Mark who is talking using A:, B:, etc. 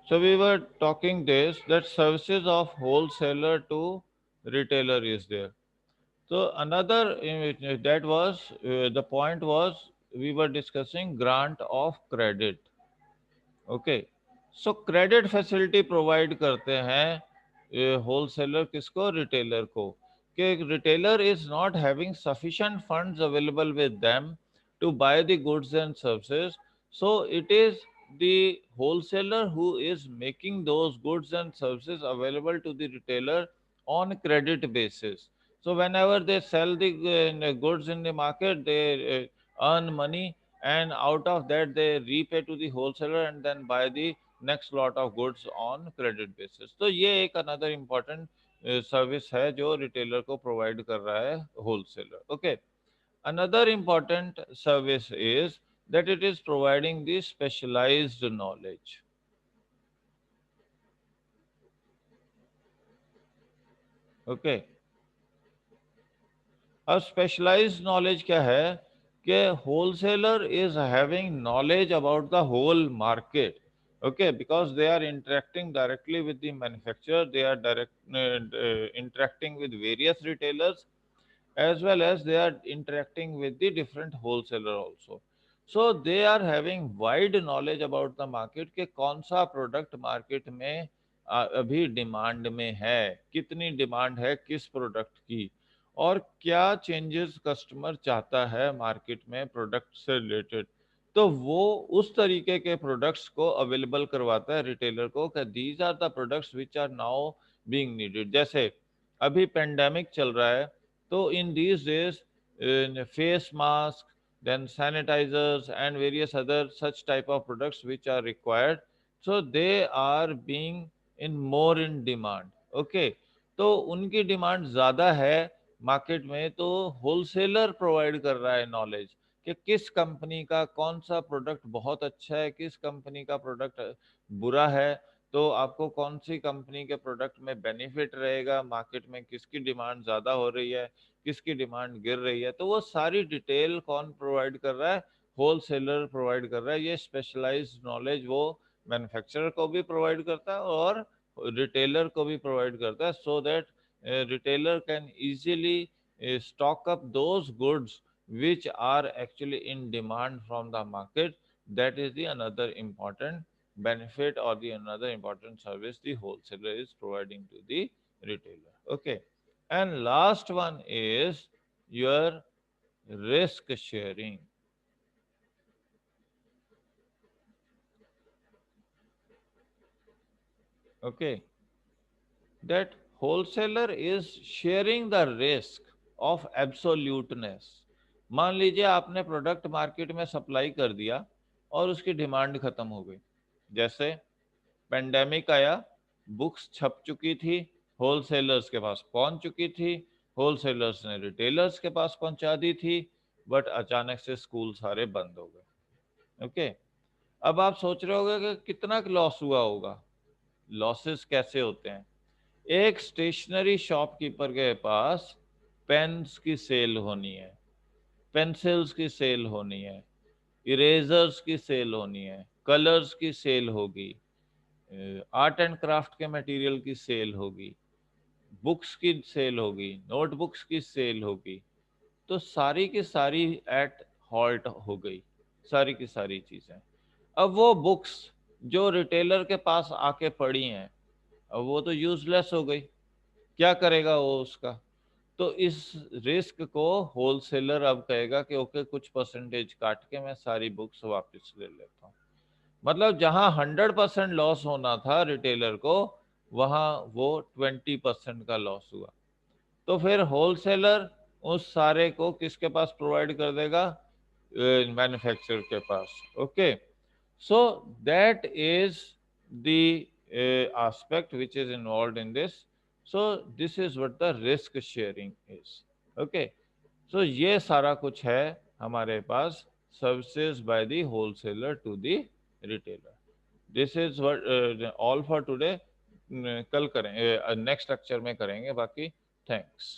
A: So we were talking this that services of wholesaler to retailer is there. So another that was the point was we were discussing grant of credit. Okay, so credit facility provide करते हैं wholesaler किसको, retailer को, कि retailer is not having sufficient funds available with them to buy the goods and services, so it is the wholesaler who is making those goods and services available to the retailer on credit basis. So whenever they sell the goods in the market, they earn money, and out of that they repay to the wholesaler and then buy the next lot of goods on credit basis. तो ये एक another important service है जो retailer को provide कर रहा है wholesaler. Okay, another important service is that it is providing the specialized knowledge. Okay, अब स्पेशलाइज्ड नॉलेज क्या है कि wholesaler is having knowledge about the whole market. Okay, because they are interacting directly with the manufacturer, they are interacting with various retailers, as well as they are interacting with the different wholesaler also. So they are having wide knowledge about the market कि कौन सा product market में अभी demand में है, कितनी demand है किस प्रोडक्ट की, और क्या चेंजेस कस्टमर चाहता है मार्केट में प्रोडक्ट से रिलेटेड. तो वो उस तरीके के प्रोडक्ट्स को अवेलेबल करवाता है रिटेलर को कि these are the products which are now being needed. जैसे अभी पेंडेमिक चल रहा है, तो in these days, face mask, then sanitizers and various other such type of products which are required, so they are being in more in demand. Okay, तो उनकी demand ज़्यादा है मार्केट में, तो होलसेलर प्रोवाइड कर रहा है नॉलेज कि किस कंपनी का कौन सा प्रोडक्ट बहुत अच्छा है, किस कंपनी का प्रोडक्ट बुरा है, तो आपको कौन सी कंपनी के प्रोडक्ट में बेनिफिट रहेगा, मार्केट में किसकी डिमांड ज़्यादा हो रही है, किसकी डिमांड गिर रही है. तो वो सारी डिटेल कौन प्रोवाइड कर रहा है, होलसेलर प्रोवाइड कर रहा है. ये स्पेशलाइज्ड नॉलेज वो मैन्युफैक्चरर को भी प्रोवाइड करता है और रिटेलर को भी प्रोवाइड करता है, so that retailer can easily stock up those goods which are actually in demand from the market. That is the another important benefit or the another important service the wholesaler is providing to the retailer. Okay, and last one is your risk sharing. Okay, that wholesaler is sharing the risk of absoluteness. मान लीजिए आपने product market में supply कर दिया और उसकी demand खत्म हो गई. जैसे पेंडेमिक आया, बुक्स छप चुकी थी, होलसेलर्स के पास पहुंच चुकी थी, होलसेलर्स ने रिटेलर्स के पास पहुंचा दी थी, बट अचानक से स्कूल सारे बंद हो गए. ओके, अब आप सोच रहे होगे कि कितना लॉस हुआ होगा. लॉसेस कैसे होते हैं? एक स्टेशनरी शॉपकीपर के पास पेन्स की सेल होनी है, पेंसिल्स की सेल होनी है, इरेजर्स की सेल होनी है, कलर्स की सेल होगी, आर्ट एंड क्राफ्ट के मटेरियल की सेल होगी, बुक्स की सेल होगी, नोटबुक्स की सेल होगी. तो सारी की सारी एट हॉल्ट हो गई, सारी की सारी चीज़ें. अब वो बुक्स जो रिटेलर के पास आके पड़ी हैं, अब वो तो यूजलेस हो गई, क्या करेगा वो उसका? तो इस रिस्क को होलसेलर अब कहेगा कि ओके, कुछ परसेंटेज काट के मैं सारी बुक्स वापस ले लेता हूँ. मतलब जहां 100% लॉस होना था रिटेलर को, वहां वो 20% का लॉस हुआ. तो फिर होलसेलर उस सारे को किसके पास प्रोवाइड कर देगा? मैन्युफैक्चरर के पास. Okay, so that is the aspect which is involved in this. So this is what the risk sharing is. Okay, so ये सारा कुछ है हमारे पास services by the wholesaler to the retailer. This is what all for today. कल करें, next lecture में करेंगे बाकी. थैंक्स.